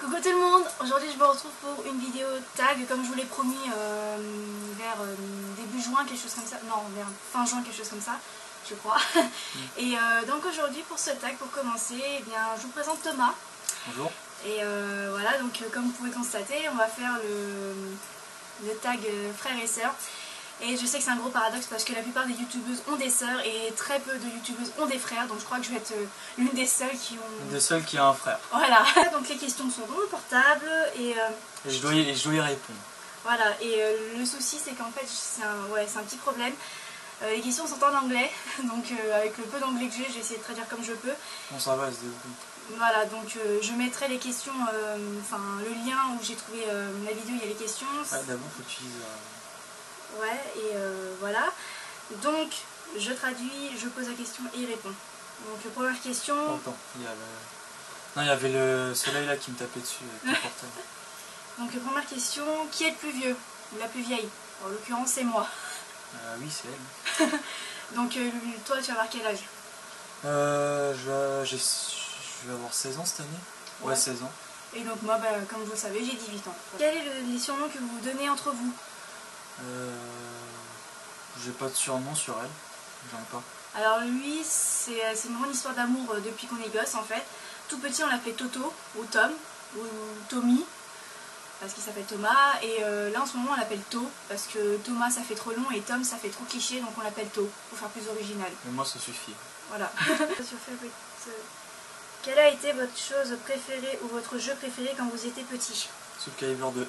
Coucou tout le monde, aujourd'hui je me retrouve pour une vidéo tag comme je vous l'ai promis vers début juin, quelque chose comme ça, non vers fin juin, quelque chose comme ça, je crois. Et donc aujourd'hui pour ce tag, pour commencer, eh bien, je vous présente Thomas. Bonjour. Et voilà, donc comme vous pouvez constater, on va faire le tag frères et sœurs. Et je sais que c'est un gros paradoxe parce que la plupart des youtubeuses ont des sœurs et très peu de youtubeuses ont des frères. Donc je crois que je vais être l'une des seules qui ont... Une des seules qui a un frère. Voilà. Donc les questions sont dans mon portable et je dois y répondre. Voilà. Et le souci c'est qu'en fait c'est un petit problème. Les questions sont en anglais. Donc avec le peu d'anglais que j'ai essayé de traduire comme je peux. Bon ça va, c'est débrouille. Voilà, donc je mettrai les questions, enfin le lien où j'ai trouvé la vidéo, il y a les questions. Ah, d'abord faut que tu dises... Ouais, et voilà. Donc, je traduis, je pose la question et il répond. Donc, première question... Attends, il y a le... Non, il y avait le soleil là qui me tapait dessus avec le portable. Donc, première question, qui est le plus vieux ou la plus vieille? En l'occurrence, c'est moi. Oui, c'est elle. Donc, toi, tu vas avoir quel âge? Je vais avoir 16 ans cette année. Ouais, 16 ans. Et donc, moi, bah, comme vous le savez, j'ai 18 ans. Quel est les surnoms que vous vous donnez entre vous? J'ai pas de surnom sur elle, j'en ai pas. Alors lui, c'est une grande histoire d'amour depuis qu'on est gosse en fait. Tout petit on l'appelait Toto, ou Tom, ou Tommy, parce qu'il s'appelle Thomas. Et là en ce moment on l'appelle To, parce que Thomas ça fait trop long et Tom ça fait trop cliché, donc on l'appelle To, pour faire plus original. Mais moi ça suffit. Voilà. Quelle a été votre chose préférée ou votre jeu préféré quand vous étiez petit? Soul Calibur 2.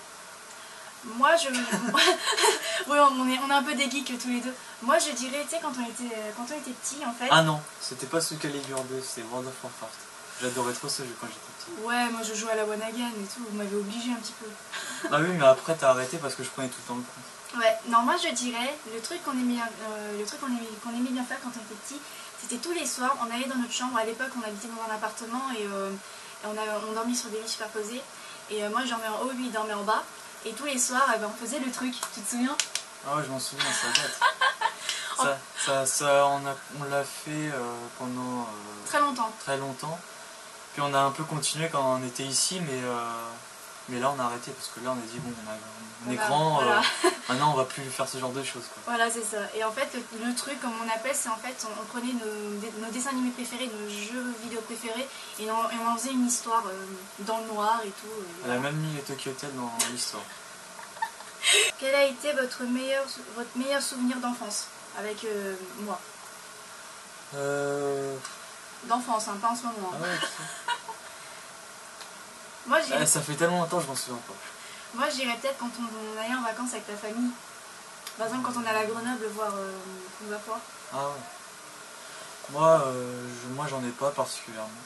Moi je... oui, on est un peu des geeks tous les deux. Moi je dirais, tu sais, quand on était petit en fait... Ah non, c'était pas Soul Calibur 2, c'était World of Warcraft. J'adorais trop ce jeu quand j'étais petit. Ouais, moi je jouais à la One Again et tout, vous m'avez obligé un petit peu. Ah oui, mais après t'as arrêté parce que je prenais tout le temps le compte. Ouais, non, moi je dirais, le truc qu'on aimait bien faire quand on était petit, c'était tous les soirs, on allait dans notre chambre. À l'époque on habitait dans un appartement et on dormait sur des lits superposés. Et moi je dormais en haut, lui il dormait en bas. Et tous les soirs, on faisait le truc, tu te souviens? Ah ouais, je m'en souviens, ça date. On l'a fait pendant très longtemps. Puis on a un peu continué quand on était ici, mais là on a arrêté parce que là on a dit bon, on est grand, voilà. Maintenant on va plus faire ce genre de choses, quoi. Voilà, c'est ça. Et en fait, le truc, comme on appelle, c'est en fait, on prenait nos dessins animés préférés, nos jeux vidéo préférés, et on en faisait une histoire dans le noir et tout. Elle a même mis les Tokyo Hotel dans l'histoire. Quel a été votre meilleur souvenir d'enfance avec moi? D'enfance, hein, pas en ce moment. Ah ouais, Moi, ça fait tellement longtemps que je m'en souviens pas. Moi j'irais peut-être quand on allait en vacances avec ta famille. Par exemple quand on allait à Grenoble voir Foire. Ah ouais. Moi j'en ai pas particulièrement.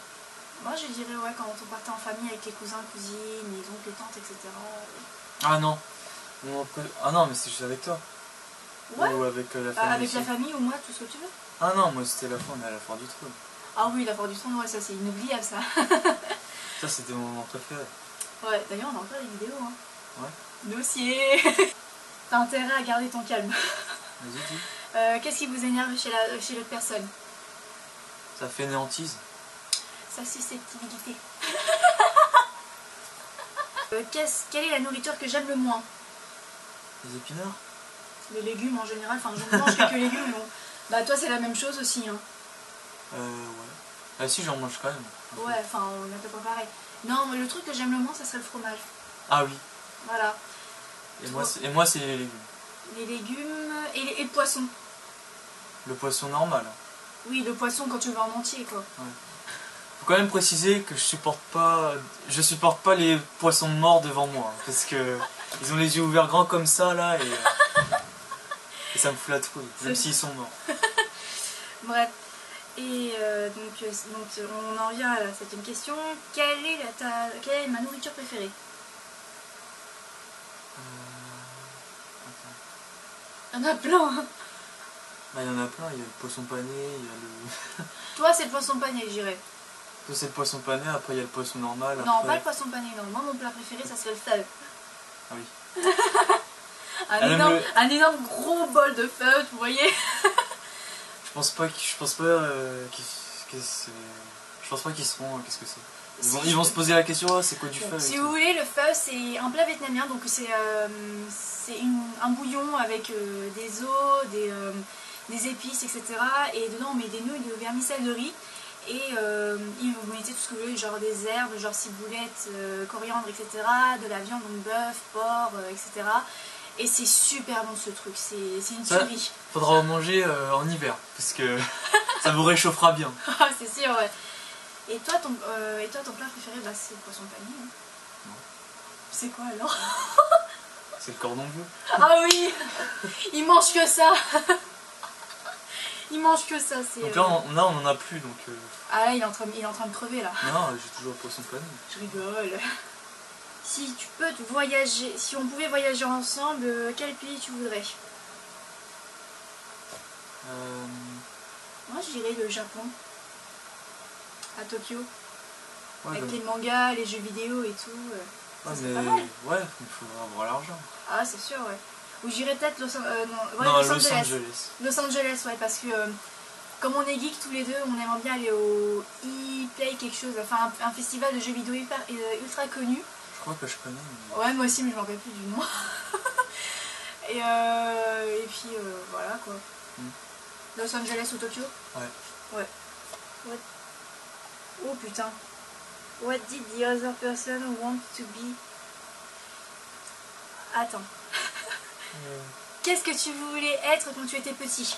Moi je dirais ouais, quand on partait en famille avec les cousins, cousines, les oncles, les tantes, etc. Ah non. Ah non, mais c'est juste avec toi. Ouais. Ou avec la famille. Avec la famille ou moi, tout ce que tu veux. Ah non, moi c'était la fois, on est à la Foire du Trône. Ah oui, la Foire du Trône, ouais, ça c'est inoubliable ça. Ça c'était mon moment préféré. Ouais, d'ailleurs on a encore des vidéos. Hein. Ouais. Dossier. T'as intérêt à garder ton calme. Vas-y, dis. Qu'est-ce qui vous énerve chez l'autre personne? Ça fainéantise. Sa susceptibilité. Quelle est la nourriture que j'aime le moins? Les épinards. Les légumes en général, enfin je ne mange que légumes, mais bon. Bah toi c'est la même chose aussi, hein. Ouais. Ah si, j'en mange quand même. Ouais, enfin on est à peu près pareil. Non, mais le truc que j'aime le moins, ça serait le fromage. Ah oui. Voilà. Et moi c'est les légumes. Les légumes et le poisson. Le poisson normal. Oui, le poisson quand tu le veux en entier, quoi. Ouais. Faut quand même préciser que je supporte pas les poissons morts devant moi, hein, parce que ils ont les yeux ouverts grands comme ça là et ça me fout la trouille, même s'ils sont morts. Bref. Et donc on en vient à la 7e question. Quelle est ma nourriture préférée? Il y en a plein, hein. Bah, il y en a plein, il y a le poisson pané, il y a le... Toi c'est le poisson pané, je dirais. Toi c'est le poisson pané, après il y a le poisson normal. Non, après... pas le poisson pané, non. Moi mon plat préféré ça serait le fève. Ah oui. un énorme gros bol de fève, vous voyez. Je pense pas qu'ils seront... Qu'est-ce que c'est? Ils vont se poser la question, oh, c'est quoi du pho? Si vous voulez, le pho c'est un plat vietnamien, donc c'est un bouillon avec des os, des épices, etc. Et dedans on met des nouilles de vermicelle de riz. Et vous mettez tout ce que vous voulez, genre des herbes, genre ciboulette, coriandre, etc. De la viande, donc bœuf, porc, etc. Et c'est super bon ce truc, c'est une tuerie. Faudra en manger en hiver, parce que ça vous réchauffera bien. C'est sûr, ouais. Et toi, ton plat préféré, bah, c'est le poisson pané. Hein. Non. C'est quoi alors? C'est le cordon bleu. Ah oui. Il mange que ça. Il mange que ça. Donc là, on en a plus. Donc, Ah là, il est en train de crever là. Non, j'ai toujours le poisson pané. Je rigole. Si on pouvait voyager ensemble, quel pays tu voudrais? Moi, je dirais le Japon. À Tokyo. Ouais, avec les mangas, les jeux vidéo et tout. C'est pas mal. Ouais, il faut avoir l'argent. Ah, c'est sûr, ouais. Ou j'irais peut-être Los Angeles. Los Angeles, ouais, parce que comme on est geeks tous les deux, on aimerait bien aller au E-Play quelque chose, enfin un festival de jeux vidéo ultra connu. Je crois que je connais. Mais... Ouais, moi aussi, mais je m'en rappelle plus du nom. et puis voilà quoi. Los Angeles ou Tokyo? Ouais. Ouais. Oh putain. What did the other person want to be? Attends. Qu'est-ce que tu voulais être quand tu étais petit?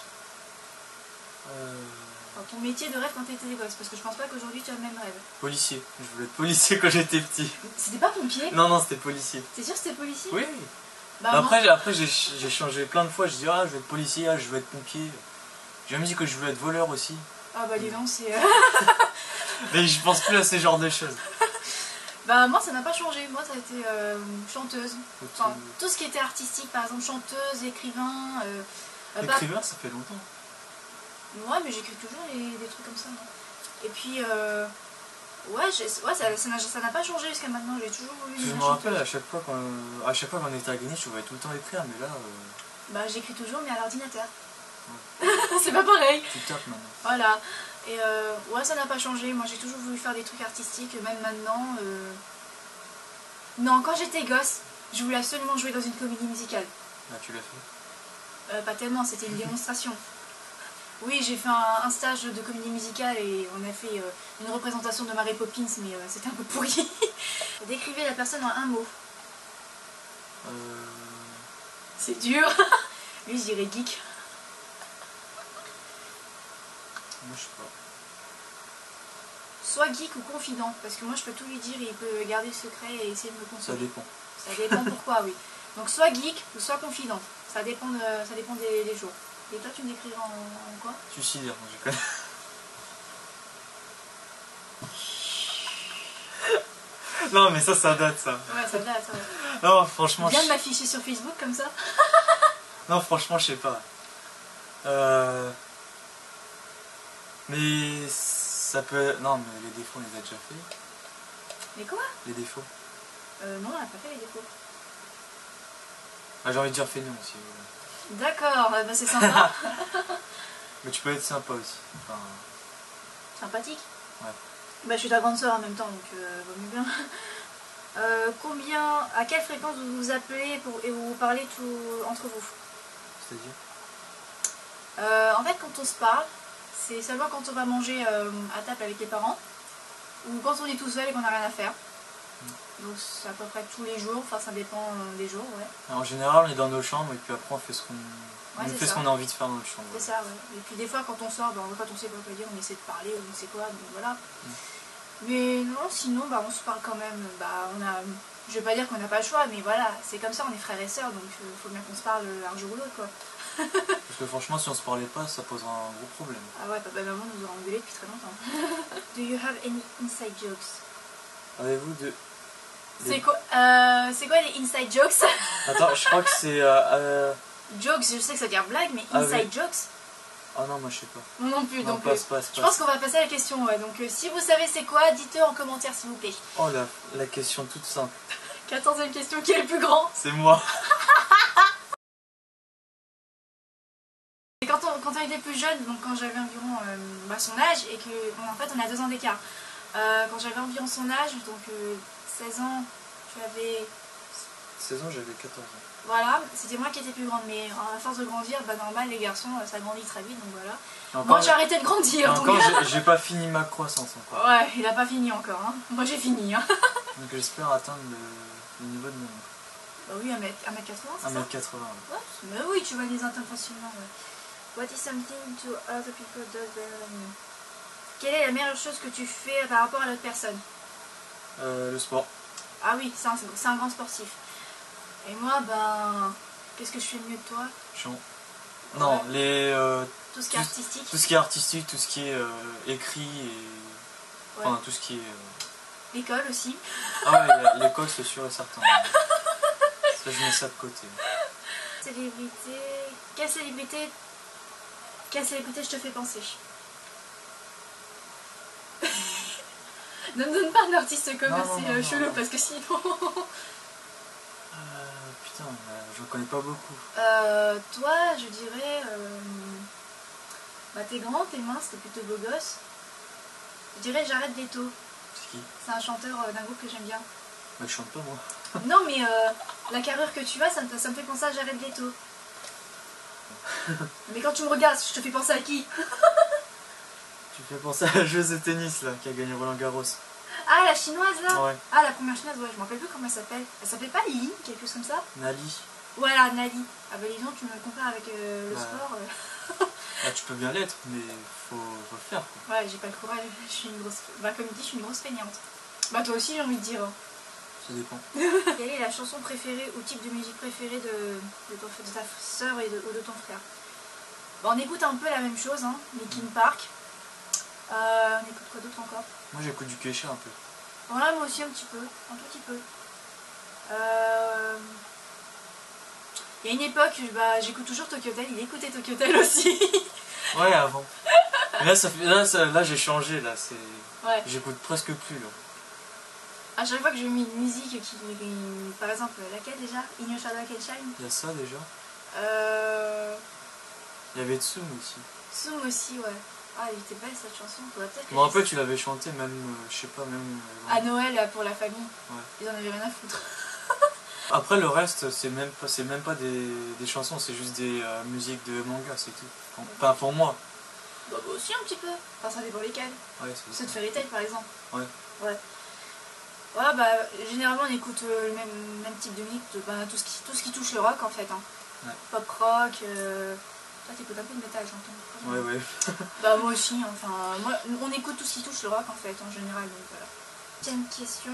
Ton métier de rêve quand tu étais gosse, parce que je pense pas qu'aujourd'hui tu as le même rêve. Policier. Je voulais être policier quand j'étais petit. C'était pas pompier? Non, c'était policier. T'es sûr que c'était policier? Oui. Bah, après j'ai changé plein de fois. Je dis je veux être policier, je veux être pompier. J'ai même dit que je voulais être voleur aussi. Ah bah dis donc, c'est... Mais je pense plus à ce genre de choses. Bah moi ça n'a pas changé, moi ça a été chanteuse. Enfin, tout ce qui était artistique, par exemple chanteuse, écrivain... écrivain ça fait longtemps. Ouais mais j'écris toujours des trucs comme ça. Non. Et puis ça n'a pas changé jusqu'à maintenant, j'ai toujours voulu... Je me rappelle à chaque fois qu'on était à Greenwich, je voulais tout le temps écrire, mais là... Bah j'écris toujours mais à l'ordinateur. Ouais. C'est pas pareil. Tu tapes maintenant. Voilà. Et ouais, ça n'a pas changé. Moi, j'ai toujours voulu faire des trucs artistiques, même maintenant. Non, quand j'étais gosse, je voulais absolument jouer dans une comédie musicale. Ah, tu l'as fait? Pas tellement, c'était une démonstration. Oui, j'ai fait un stage de comédie musicale et on a fait une représentation de Mary Poppins, mais c'était un peu pourri. Décrivez la personne en un mot. C'est dur. Lui, je dirais geek. Moi, je sais pas. Soit geek ou confident, parce que moi je peux tout lui dire et il peut garder le secret et essayer de me consoler. Ça dépend. Ça dépend pourquoi, oui. Donc soit geek ou soit confident. Ça dépend des jours. Et toi, tu me décrirais en quoi? Suicidaire, je connais. Non, mais ça date, ça. Ouais, ça date, ouais. Non, franchement... Viens de m'afficher sur Facebook comme ça. Non, franchement, je sais pas. Mais ça peut... Non, mais les défauts, on les a déjà fait. Les quoi? Les défauts. Non, on n'a pas fait les défauts. Ah, j'ai envie de dire feignant aussi. D'accord, bah c'est sympa. Mais tu peux être sympa aussi. Enfin... Sympathique? Ouais. Bah je suis ta grande soeur en même temps, donc vaut mieux bien. À quelle fréquence vous vous appelez et vous parlez tout entre vous? C'est-à-dire en fait, quand on se parle, c'est seulement quand on va manger à table avec les parents, ou quand on est tout seul et qu'on n'a rien à faire. Donc c'est à peu près tous les jours, enfin ça dépend des jours, ouais. En général, on est dans nos chambres et puis après on fait ce qu'on a envie de faire dans notre chambre. C'est ça, ouais. Et puis des fois quand on sort, quand on sait pas quoi dire, on essaie de parler ou on sait quoi, donc voilà. Mais non, sinon on se parle quand même. Je vais pas dire qu'on n'a pas le choix, mais voilà, c'est comme ça, on est frères et sœurs, donc il faut bien qu'on se parle un jour ou l'autre, quoi. Parce que franchement, si on se parlait pas, ça poserait un gros problème. Ah ouais, papa et maman nous ont engueulés depuis très longtemps. Do you have any inside jokes? Avez-vous C'est quoi les inside jokes? Attends, je crois que c'est... Jokes, je sais que ça veut dire blague, mais inside jokes? Ah non, moi je sais pas. Moi non plus, donc passe. Je pense qu'on va passer à la question, ouais. Donc si vous savez c'est quoi, dites-le en commentaire s'il vous plaît. Oh la question toute simple. 14e question, qui est le plus grand? C'est moi. Quand on était plus jeune, donc quand j'avais environ son âge, et que en fait on a 2 ans d'écart, Quand j'avais environ son âge, donc 16 ans, tu avais... 16 ans, j'avais 14 ans. Voilà, c'était moi qui étais plus grande, mais à force de grandir, bah normal, les garçons, ça grandit très vite, donc voilà. Encore, moi j'ai arrêté de grandir. Encore, j'ai pas fini ma croissance encore. Ouais, il a pas fini encore, hein. Moi j'ai fini. Hein. Donc j'espère atteindre le niveau de mon oncle. Bah oui, 1m80, c'est ça 1m80. Ouais, mais oui, tu vas les atteindre facilement. Ouais. What is something to other people does better than you? Quelle est la meilleure chose que tu fais par rapport à l'autre personne? Le sport. Ah oui, c'est un grand sportif. Et moi, ben, qu'est-ce que je fais mieux que toi? Chant. Non, tout ce qui est artistique. Tout ce qui est artistique, tout ce qui est écrit et... Enfin, tout ce qui est... L'école aussi. Ah ouais, l'école c'est sûr et certain. Ça, je mets ça de côté. Célébrité... Quelle célébrité je te fais penser? Ne me donne pas un artiste comme c'est chelou parce que sinon... Putain, je connais pas beaucoup. Toi, je dirais... Bah t'es grand, t'es mince, t'es plutôt beau gosse. Je dirais Jared Leto. C'est qui? C'est un chanteur d'un groupe que j'aime bien. Bah je chante pas moi. Non mais la carrure que tu as, ça me fait penser à Jared Leto. Mais quand tu me regardes, je te fais penser à qui? Tu fais penser à la joueuse de tennis là, qui a gagné Roland Garros. Ah, la chinoise là? Ouais. Ah, la première chinoise, ouais, je me rappelle plus comment elle s'appelle. Elle s'appelait pas Lily, quelque chose comme ça? Nali. Voilà, Nali. Ah bah disons, tu me compares avec le sport. Bah, tu peux bien l'être, mais faut le faire quoi. Ouais, j'ai pas le courage, je suis une grosse... Bah comme il dit, je suis une grosse feignante. Bah toi aussi, j'ai envie de dire. Ça dépend. Quelle est la chanson préférée ou type de musique préférée de ta soeur ou de ton frère? Bon, on écoute un peu la même chose, hein, Linkin Park. On écoute quoi d'autre encore? Moi j'écoute du Kesha un peu. Voilà, moi aussi un petit peu, un tout petit peu. Il y a une époque, bah, j'écoute toujours Tokyo Hotel, il écoutait Tokyo Hotel aussi. Ouais, avant. Mais là j'ai changé, là, c'est... Ouais. J'écoute presque plus, là. À chaque fois que je mets une musique qui... Par exemple, laquelle déjà? In Your Shadow I Can Shine. Il y a ça déjà. Il y avait Tsum aussi. Tsum aussi, ouais. Ah, elle était belle cette chanson. Je me rappelle, tu l'avais chantée même, je sais pas, même... à Noël pour la famille. Ouais. Ils en avaient rien à foutre. Après le reste, c'est même pas des chansons, c'est juste des musiques de manga, c'est tout. Enfin pour moi. Bah aussi un petit peu. Enfin ça dépend lesquels. Ouais, c'est de Fairy Tail par exemple. Ouais. Ouais. Ouais bah généralement on écoute le même type de musique, tout ce qui touche le rock en fait. Hein. Ouais. Pop rock. Toi t'écoutes un peu de métal j'entends. Ouais ouais. Bah moi aussi, enfin on écoute tout ce qui touche le rock en fait en général donc voilà. Tiens une question.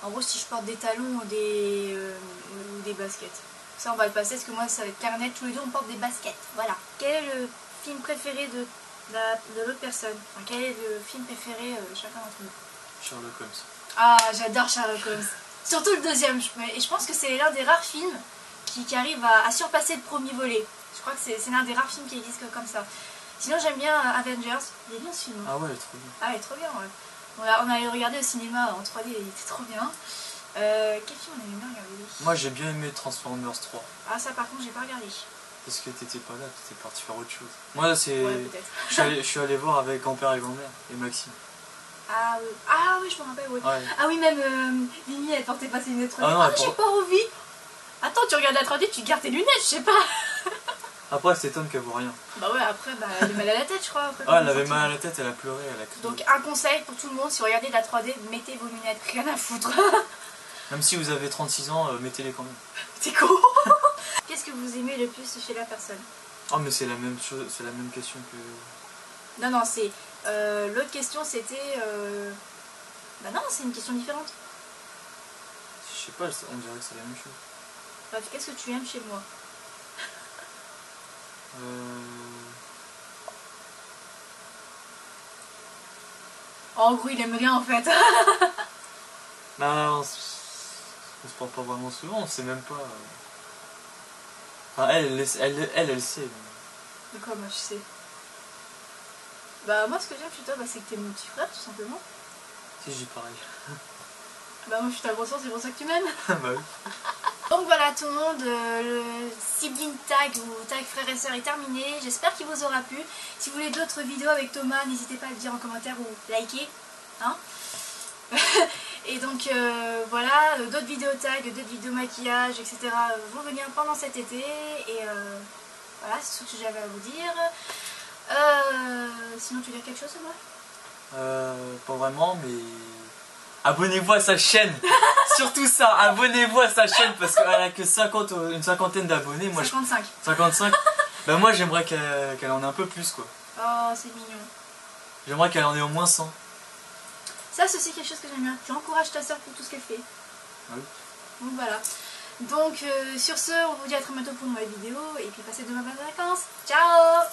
En gros, si je porte des talons ou des baskets. Ça, on va le passer parce que moi, ça va être carnet. Tous les deux, on porte des baskets. Voilà. Quel est le film préféré de l'autre personne? Enfin, quel est le film préféré de chacun d'entre nous? Sherlock Holmes. Ah, j'adore Sherlock Holmes. Surtout le deuxième. Et je pense que c'est l'un des rares films qui arrive à surpasser le premier volet. Je crois que c'est l'un des rares films qui existent comme ça. Sinon, j'aime bien Avengers. Il est bien ce film. Ah ouais, il est trop bien. Ah, il est trop bien, ouais. On allait le regarder au cinéma en 3D, il était trop bien. Quel film on aimait bien regarder? Moi j'ai bien aimé Transformers 3. Ah ça par contre j'ai pas regardé. Parce que t'étais pas là, t'étais parti faire autre chose. Moi c'est... Ouais peut-être. je suis allé voir avec grand-père et grand-mère et Maxime. Ah oui je me rappelle, ouais. Ah oui même Mimi elle portait pas ses lunettes 3D. Ah j'ai pas envie. Attends tu regardes la 3D, tu gardes tes lunettes, je sais pas. Après c'est Tom qui a vu rien. Bah ouais après elle avait mal à la tête je crois. Après, elle avait mal à la tête, elle a pleuré, elle a crié. Donc un conseil pour tout le monde, si vous regardez de la 3D, mettez vos lunettes, rien à foutre. Même si vous avez 36 ans, mettez-les quand même. T'es con. Qu'est-ce que vous aimez le plus chez la personne? Oh mais c'est la même chose, c'est la même question que... Non c'est... l'autre question c'était... Bah non c'est une question différente. Je sais pas, on dirait que c'est la même chose. Bref, qu'est-ce que tu aimes chez moi? En gros il aime rien en fait. Bah, on se parle pas vraiment souvent, on sait même pas... Enfin elle sait. De quoi moi je sais? Bah moi ce que j'aime chez toi c'est que t'es mon petit frère tout simplement. Si je dis pareil. Bah moi je suis ta grosse soeur, c'est pour ça que tu m'aimes. Bah oui. Bon Donc voilà tout le monde, le sibling tag ou tag frère et soeur est terminé. J'espère qu'il vous aura plu. Si vous voulez d'autres vidéos avec Thomas, n'hésitez pas à le dire en commentaire ou liker. Hein. Et donc voilà, d'autres vidéos tag, d'autres vidéos maquillage, etc. vont venir pendant cet été. Et voilà, c'est tout ce que j'avais à vous dire. Sinon tu veux dire quelque chose, moi? Pas vraiment, mais abonnez-vous à sa chaîne. Surtout ça, abonnez-vous à sa chaîne parce qu'elle a que une cinquantaine d'abonnés. 55. 55. Ben moi j'aimerais qu'elle en ait un peu plus quoi. Oh c'est mignon. J'aimerais qu'elle en ait au moins 100. Ça c'est aussi quelque chose que j'aime bien. J'encourage ta soeur pour tout ce qu'elle fait. Oui. Donc voilà. Donc sur ce, on vous dit à très bientôt pour une nouvelle vidéo et puis passez de bonnes vacances. Ciao!